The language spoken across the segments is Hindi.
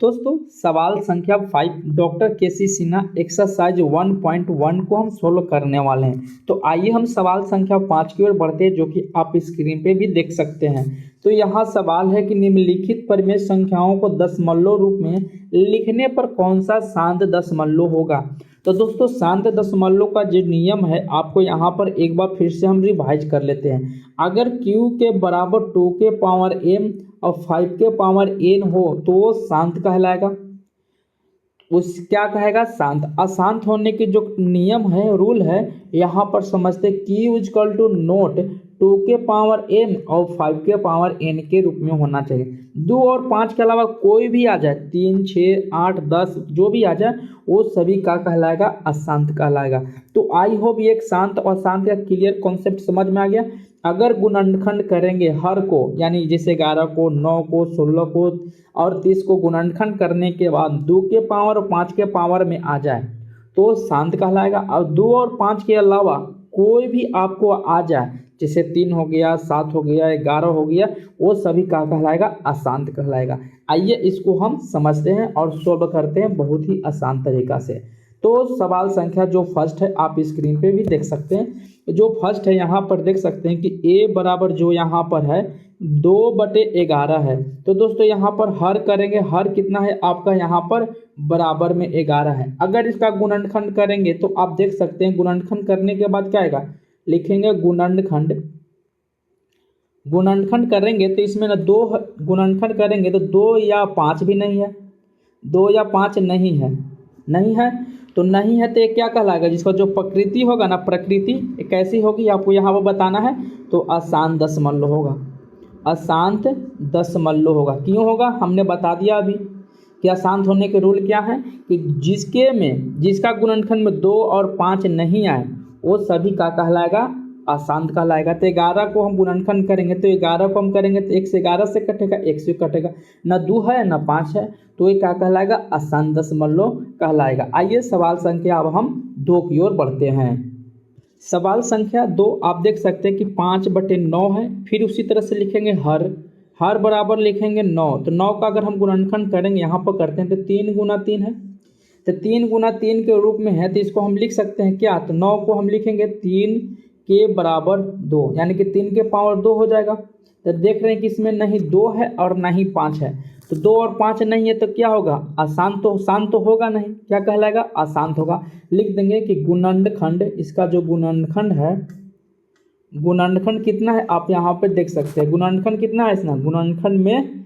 दोस्तों सवाल संख्या 5 डॉक्टर केसी सिन्हा एक्सरसाइज 1.1 को हम सोल्व करने वाले हैं। तो आइए हम सवाल संख्या 5 की ओर बढ़ते हैं, जो कि आप स्क्रीन पे भी देख सकते हैं। तो यहाँ सवाल है कि निम्नलिखित परिमेय संख्याओं को दशमलव रूप में लिखने पर कौन सा शांत दशमलव होगा। तो दोस्तों शांत दशमलव का जो नियम है आपको यहाँ पर एक बार फिर से हम रिवाइज कर लेते हैं। अगर q के बराबर 2 के पावर m और 5 के पावर n हो तो वो शांत कहलाएगा। उस क्या कहेगा? शांत। अशांत होने की जो नियम है, रूल है, यहाँ पर समझते q इजकल टू नोट 2 के पावर m और 5 के पावर n के रूप में होना चाहिए। 2 और 5 के अलावा कोई भी आ जाए, 3, 6, 8, 10 जो भी आ जाए वो सभी का कहलाएगा? अशांत कहलाएगा। तो आई होप ये एक शांत और अशांत का क्लियर कॉन्सेप्ट समझ में आ गया। अगर गुणनखंड करेंगे हर को, यानी जैसे 11 को, 9 को, 16 को और 30 को गुणनखंड करने के बाद 2 के पावर और 5 के पावर में आ जाए तो शांत कहलाएगा। और 2 और 5 के अलावा कोई भी आपको आ जाए, जैसे 3 हो गया, 7 हो गया, 11 हो गया, वो सभी का कहलाएगा? अशांत कहलाएगा। आइए इसको हम समझते हैं और सोल्व करते हैं बहुत ही आसान तरीका से। तो सवाल संख्या जो फर्स्ट है आप स्क्रीन पे भी देख सकते हैं। जो फर्स्ट है यहाँ पर देख सकते हैं कि a बराबर जो यहाँ पर है 2/11 है। तो दोस्तों यहाँ पर हर करेंगे, हर कितना है आपका? यहाँ पर बराबर में 11 है। अगर इसका गुणनखंड करेंगे तो आप देख सकते हैं, गुणनखंड करने के बाद क्या आएगा? लिखेंगे गुणनखंड। गुणनखंड करेंगे तो इसमें ना 2 गुणनखंड करेंगे तो 2 या 5 भी नहीं है, 2 या 5 नहीं है, नहीं है तो नहीं है तो ये क्या कहलाएगा? जिसका जो प्रकृति होगा ना, प्रकृति कैसी होगी आपको यहाँ पर बताना है। तो अशांत दशमलव होगा, अशांत दशमलव होगा। क्यों होगा? हमने बता दिया अभी कि अशांत होने के रूल क्या है कि जिसका गुणनखंड में 2 और 5 नहीं आए वो सभी का कहलाएगा? अशांत कहलाएगा। तो 11 को हम गुणनखंड करेंगे तो 11 को हम करेंगे तो 1 से 11 से कटेगा, 1 से कटेगा, ना 2 है ना 5 है, तो ये क्या कहलाएगा? अशांत दशमलव कहलाएगा। आइए सवाल संख्या अब हम 2 की ओर बढ़ते हैं। सवाल संख्या 2 आप देख सकते हैं कि 5/9 है। फिर उसी तरह से लिखेंगे हर बराबर लिखेंगे 9। तो 9 का अगर हम गुणनखंड करेंगे, यहाँ पर करते हैं तो 3 गुना 3 है, तो 3 गुना 3 के रूप में है, तो इसको हम लिख सकते हैं क्या? तो 9 को हम लिखेंगे 3 के बराबर 2, यानी कि 3 के पावर 2 हो जाएगा। तो देख रहे हैं कि इसमें नहीं 2 है और ना ही 5 है, तो 2 और 5 नहीं है तो क्या होगा? अशांत। तो शांत तो होगा नहीं, क्या कहलाएगा? अशांत होगा। लिख देंगे कि गुणनखंड, इसका जो गुणनखंड है, गुणनखंड कितना है आप यहाँ पे देख सकते हैं। गुणनखंड कितना है इसमें? गुणनखंड में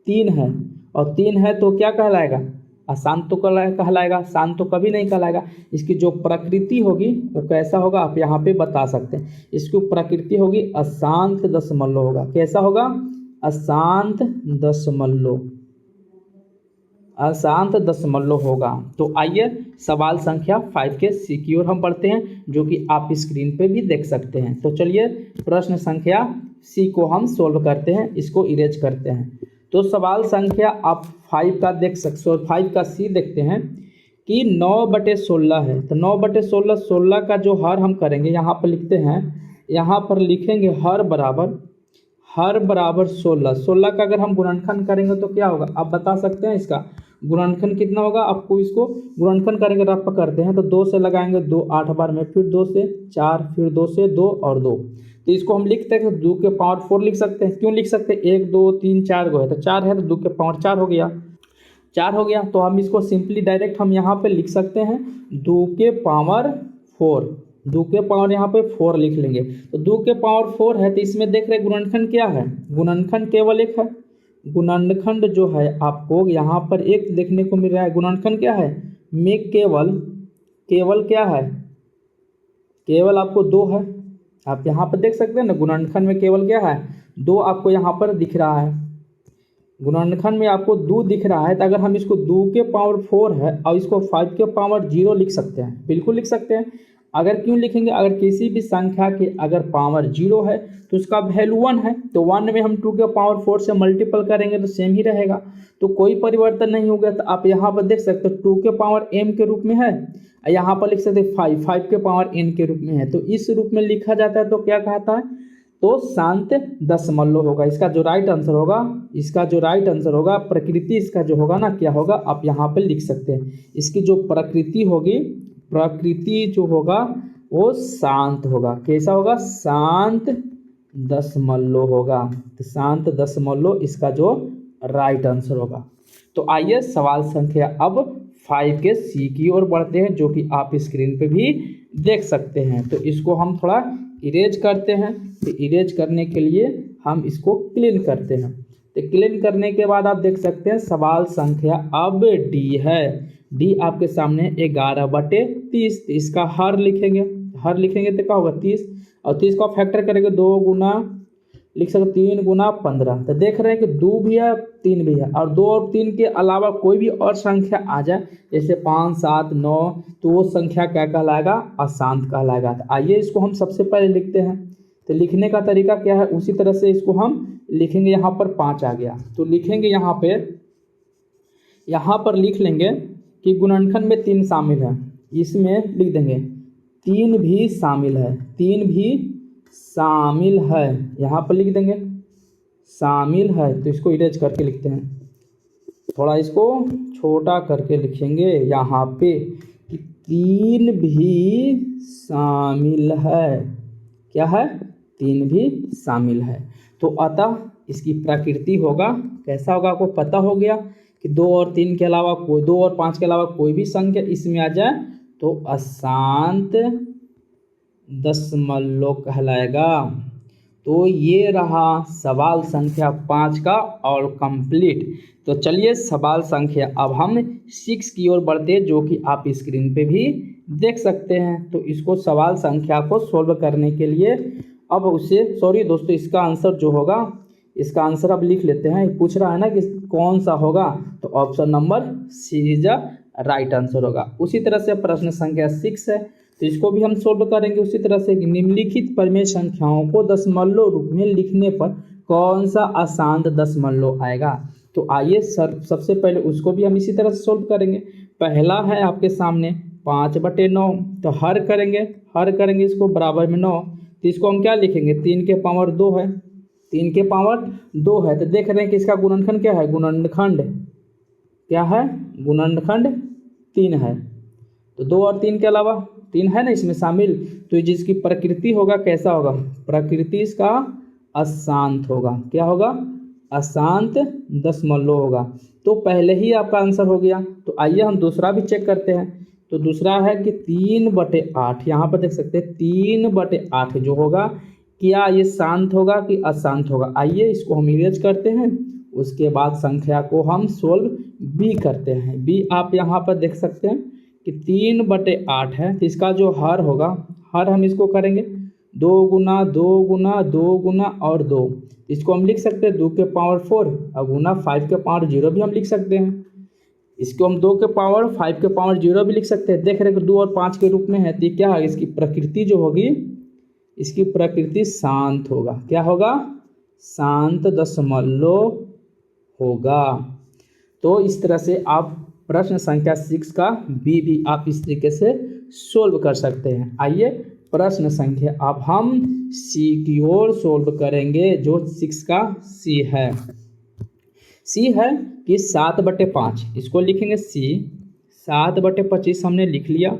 3 है और 3 है तो क्या कहलाएगा? अशांत तो कहलाएगा, शांत तो कभी नहीं कहलाएगा। इसकी जो प्रकृति होगी वो कैसा होगा आप यहाँ पे बता सकते हैं। इसकी प्रकृति होगी अशांत दशमलव होगा। कैसा होगा? अशांत दशमलव, अशांत दशमलव होगा। तो आइए सवाल संख्या 5 के सी की ओर हम बढ़ते हैं, जो कि आप स्क्रीन पे भी देख सकते हैं। तो चलिए प्रश्न संख्या सी को हम सोल्व करते हैं, इसको इरेज करते हैं। तो सवाल संख्या आप 5 का देख सकते हो, 5 का सी देखते हैं कि 9/16 है। तो 9/16, 16 का जो हर हम करेंगे यहाँ पर लिखते हैं, यहाँ पर लिखेंगे हर बराबर 16। 16 का अगर हम गुणनखंड करेंगे तो क्या होगा आप बता सकते हैं? इसका गुणनखंड कितना होगा? आपको इसको गुणनखंड करेंगे तो आप करते हैं तो 2 से लगाएंगे 2 8 बार में, फिर 2 से 4, फिर 2 से 2 और 2। तो इसको हम लिखते हैं 2 के पावर 4 लिख सकते हैं। क्यों लिख सकते हैं? 1 2 3 4 गो है, तो 4 है तो 2 के पावर 4 हो गया, 4 हो गया। तो हम इसको सिंपली डायरेक्ट हम यहाँ पे लिख सकते हैं 2 के पावर 4, 2 के पावर यहाँ पे 4 लिख लेंगे। तो 2 के पावर 4 है तो इसमें देख रहे गुणनखंड क्या है? गुणनखंड केवल एक है। गुणनखंड जो है आपको यहाँ पर एक देखने को मिल रहा है। गुणनखंड क्या है? में केवल क्या है? केवल आपको 2 है। आप यहाँ पर देख सकते हैं ना, गुणनखंड में केवल क्या है? 2 आपको यहाँ पर दिख रहा है। गुणनखंड में आपको 2 दिख रहा है, तो अगर हम इसको 2 के पावर 4 है और इसको 5 के पावर 0 लिख सकते हैं, बिल्कुल लिख सकते हैं। अगर क्यों लिखेंगे? अगर किसी भी संख्या के अगर पावर 0 है तो उसका वैल्यू 1 है, तो 1 में हम 2 के पावर 4 से मल्टीपल करेंगे तो सेम ही रहेगा, तो कोई परिवर्तन नहीं होगा। तो आप यहाँ पर देख सकते हो 2 के पावर m के रूप में है, यहाँ पर लिख सकते 5 के पावर n के रूप में है। तो इस रूप में लिखा जाता है तो क्या कहता है? तो शांत दशमलव होगा। इसका जो राइट आंसर होगा, प्रकृति इसका जो होगा ना, क्या होगा, आप यहाँ पे लिख सकते हैं। इसकी जो प्रकृति होगी, प्रकृति जो होगा वो शांत होगा। कैसा होगा? शांत दशमलव होगा। तो शांत दशमलव इसका जो राइट आंसर होगा। तो आइए सवाल संख्या अब 5 के सी की ओर बढ़ते हैं, जो कि आप स्क्रीन पे भी देख सकते हैं। तो इसको हम थोड़ा इरेज करते हैं। तो इरेज करने के लिए हम इसको क्लीन करते हैं। तो क्लीन करने के बाद आप देख सकते हैं सवाल संख्या अब डी है। डी आपके सामने 11/30। तो इसका हर लिखेंगे तो क्या होगा? 30। और 30 का फैक्टर करेंगे 2 गुना, लिख सकते 3 गुना 15। तो देख रहे हैं कि 2 भी है 3 भी है, और 2 और 3 के अलावा कोई भी और संख्या आ जाए, जैसे 5, 7, 9, तो वो संख्या क्या कहलाएगा? अशांत कहलाएगा। तो आइए इसको हम सबसे पहले लिखते हैं। तो लिखने का तरीका क्या है, उसी तरह से इसको हम लिखेंगे। यहाँ पर 5 आ गया, तो लिखेंगे यहाँ पर लिख लेंगे कि गुणनखंड में 3 शामिल है। इसमें लिख देंगे 3 भी शामिल है, 3 भी शामिल है, यहाँ पर लिख देंगे शामिल है। तो इसको इरेज करके लिखते हैं, थोड़ा इसको छोटा करके लिखेंगे यहाँ पे कि 3 भी शामिल है। क्या है? 3 भी शामिल है। तो अतः इसकी प्रकृति होगा, कैसा होगा आपको पता हो गया कि 2 और 3 के अलावा कोई, 2 और 5 के अलावा कोई भी संख्या इसमें आ जाए तो अशांत दशमलव कहलाएगा। तो ये रहा सवाल संख्या 5 का और कंप्लीट। तो चलिए सवाल संख्या अब हम 6 की ओर बढ़ते हैं, जो कि आप स्क्रीन पे भी देख सकते हैं। तो इसको सवाल संख्या को सोल्व करने के लिए अब उसे दोस्तों, इसका आंसर जो होगा, इसका आंसर अब लिख लेते हैं। पूछ रहा है ना कि कौन सा होगा, तो option number C is the right answer होगा। उसी तरह से प्रश्न संख्या 6 है, तो इसको भी हम सोल्व करेंगे उसी तरह से। निम्नलिखित परिमेय संख्याओं को दशमलव रूप में लिखने पर कौन सा अशांत दशमलव आएगा। तो आइए सबसे पहले उसको भी हम इसी तरह से सोल्व करेंगे। पहला है आपके सामने 5/9, तो हर करेंगे इसको बराबर में 9। तो इसको हम क्या लिखेंगे? 3 के पावर 2 है, 3 के पावर 2 है। तो देख रहे हैं कि इसका गुणनखंड क्या है? गुणनखंड 3 है। तो 2 और 3 के अलावा 3 है ना इसमें शामिल। तो जिसकी प्रकृति होगा कैसा होगा? प्रकृति इसका अशांत होगा। क्या होगा? अशांत दशमलव होगा। तो पहले ही आपका आंसर हो गया। तो आइए हम दूसरा भी चेक करते हैं। तो दूसरा है कि 3/8, यहाँ पर देख सकते हैं 3/8 जो होगा, क्या ये शांत होगा कि अशांत होगा? आइए इसको हम इरेज करते हैं, उसके बाद संख्या को हम सोल्व भी करते हैं। भी आप यहाँ पर देख सकते हैं कि 3/8 है। तो इसका जो हर होगा, हर हम इसको करेंगे 2 गुना 2 गुना 2 गुना और 2। इसको हम लिख सकते हैं 2 के पावर 4 और गुना 5 के पावर 0 भी हम लिख सकते हैं। इसको हम 2 के पावर 5 के पावर 0 भी लिख सकते हैं। देख रहे हैं कि 2 और 5 के रूप में है। तो क्या है? इसकी प्रकृति जो होगी, इसकी प्रकृति शांत होगा। क्या होगा? शांत दशमलव होगा। तो इस तरह से आप प्रश्न संख्या 6 का भी आप इस तरीके से सोल्व कर सकते हैं। आइए प्रश्न संख्या अब हम सी की ओर सोल्व करेंगे, जो 6 का सी है। सी है कि 7/5, इसको लिखेंगे सी। 7/25 हमने लिख लिया।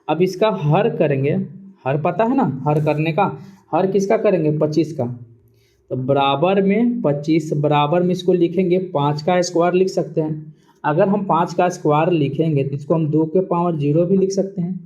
अब इसका हर करेंगे, हर पता है ना, हर करने का। हर किसका करेंगे? 25 का। तो बराबर में 25, बराबर में इसको लिखेंगे 5 का स्क्वायर लिख सकते हैं। अगर हम 5 का स्क्वायर लिखेंगे तो इसको हम 2 के पावर 0 भी लिख सकते हैं।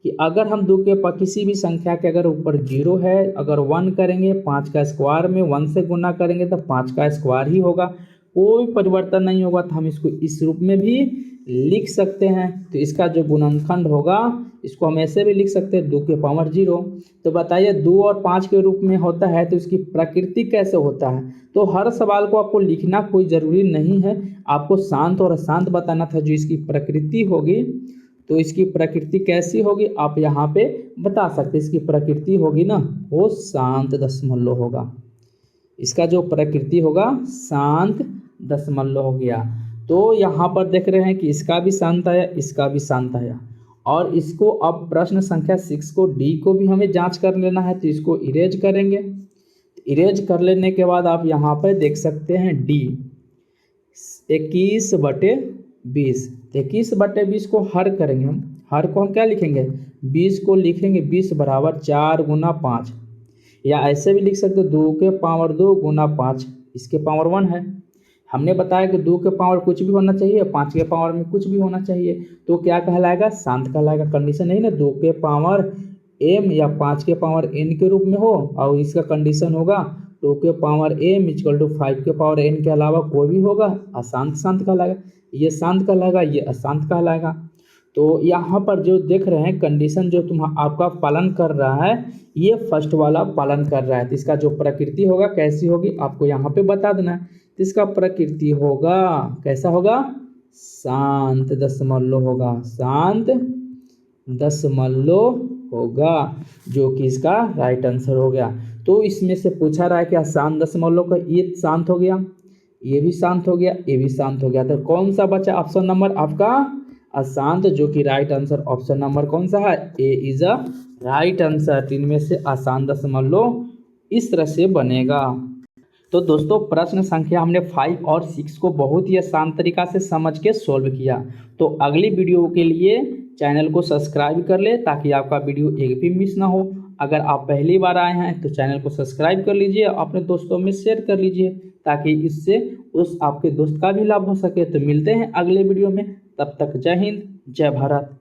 कि अगर हम 2 के किसी भी संख्या के अगर ऊपर 0 है, अगर 1 करेंगे 5 का स्क्वायर में 1 से गुना करेंगे तो 5 का स्क्वायर ही होगा, कोई परिवर्तन नहीं होगा। तो हम इसको इस रूप में भी लिख सकते हैं। तो इसका जो गुणनखंड होगा, इसको हम ऐसे भी लिख सकते हैं 2 के पावर 0। तो बताइए 2 और 5 के रूप में होता है तो इसकी प्रकृति कैसे होता है? तो हर सवाल को आपको लिखना कोई ज़रूरी नहीं है, आपको शांत और अशांत बताना था। जो इसकी प्रकृति होगी, तो इसकी प्रकृति कैसी होगी आप यहाँ पे बता सकते हैं। इसकी प्रकृति होगी ना, वो शांत दशमलव होगा। इसका जो प्रकृति होगा शांत दशमलव हो गया। तो यहाँ पर देख रहे हैं कि इसका भी शांत आया, इसका भी शांत आया। और इसको अब प्रश्न संख्या 6 को डी को भी हमें जांच कर लेना है। तो इसको इरेज करेंगे। इरेज कर लेने के बाद आप यहाँ पर देख सकते हैं डी 21/20। 21/20 को हर करेंगे हम, हर को हम क्या लिखेंगे 20 को लिखेंगे 20 बराबर 4 गुना 5, या ऐसे भी लिख सकते हो 2 के पावर 2 गुना 5, इसके पावर 1 है। हमने बताया कि 2 के पावर कुछ भी होना चाहिए, 5 के पावर में कुछ भी होना चाहिए, तो क्या कहलाएगा शांत कहलाएगा। कंडीशन नहीं ना 2 के पावर m या 5 के पावर n के रूप में हो, और इसका कंडीशन होगा 2 के पावर m इक्वल टू 5 के पावर n के अलावा कोई भी होगा, अशांत शांत कहलाएगा। ये शांत कहलाएगा, ये अशांत कहलाएगा। तो यहाँ पर जो देख रहे हैं कंडीशन जो आपका पालन कर रहा है, ये फर्स्ट वाला पालन कर रहा है, तो इसका जो प्रकृति होगा कैसी होगी आपको यहाँ पे बता देना है। तो इसका प्रकृति होगा कैसा होगा, शांत दशमलव होगा, शांत दशमलव होगा, जो कि इसका राइट आंसर हो गया। तो इसमें से पूछा रहा है कि शांत दशमलव का ये शांत हो गया, ये भी शांत हो गया, ये भी शांत हो गया, तो कौन सा बचा ऑप्शन नंबर आपका अशांत, जो कि राइट आंसर ऑप्शन नंबर कौन सा है, ए इज अ राइट आंसर। इनमें से अशांत दशमलव इस तरह से बनेगा। तो दोस्तों प्रश्न संख्या हमने 5 और 6 को बहुत ही आसान तरीका से समझ के सोल्व किया। तो अगली वीडियो के लिए चैनल को सब्सक्राइब कर ले ताकि आपका वीडियो एक भी मिस ना हो। अगर आप पहली बार आए हैं तो चैनल को सब्सक्राइब कर लीजिए, अपने दोस्तों में शेयर कर लीजिए ताकि इससे उस आपके दोस्त का भी लाभ हो सके। तो मिलते हैं अगले वीडियो में, तब तक जय हिंद जय भारत।